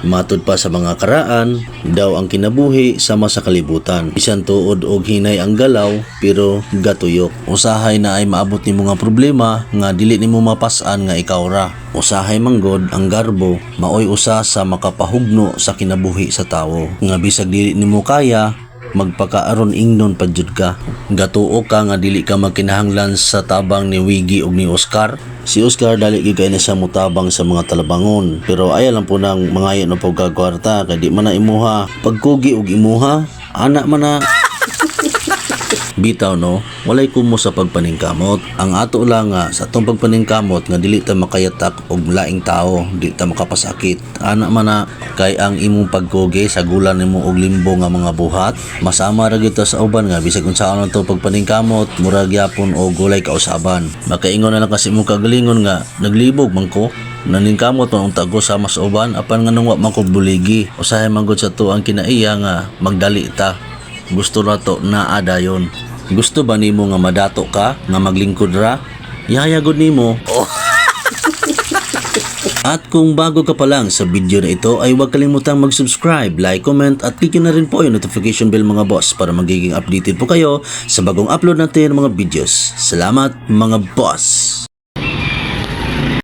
Matod pa sa mga karaan, daw ang kinabuhi sama sa kalibutan. Bisan tuod og hinay ang galaw, pero gatuyok. Usahay na ay maabot nimo nga problema nga dili nimo mapas-an nga ikaw ra. Usahay manggod ang garbo, maoy usa sa makapahugno sa kinabuhi sa tawo. Nga bisag dili nimo kaya, magpakaaron ingnon pa jud ka. Gatuo ka nga dili ka magkinahanglan sa tabang ni Wiggy ug ni Oscar. Si Oscar dali gyud kay na siya mutabang sa mga talabangon, pero ay lang po nang mangayo na pagkakwarta kay di man na imuha pagkugi og imuha ana man na. Bitaw no, walay kumo sa pagpaningkamot. Ang ato lang nga sa atong pagpaningkamot nga dili ta makayatak og laing tao, dili ta makapasakit. Ana man na kay ang imong pagkugi sa gulan nimo og limbo nga mga buhat, masama ra gyud ta sa uban nga bisag unsaon man to pagpaningkamot, murag gyapon og gulay kausaban. Makaingon na lang kasi mo kagalingon nga naglibog man ko. Naningkamot man unta ko sama sa uban apan nga nang wa man ko buligi. Usahay man gud sa to ang kinaiya nga magdali ta. Gusto na to naa dayon. Gusto ba nimo nga madato ka nga maglingkod ra? Yayagod nimo. Oh. At kung bago ka pa lang sa video na ito ay huwag kalimutang mag-subscribe, like, comment at click na rin po yung notification bell mga boss para magiging updated po kayo sa bagong upload natin ng mga videos. Salamat mga boss!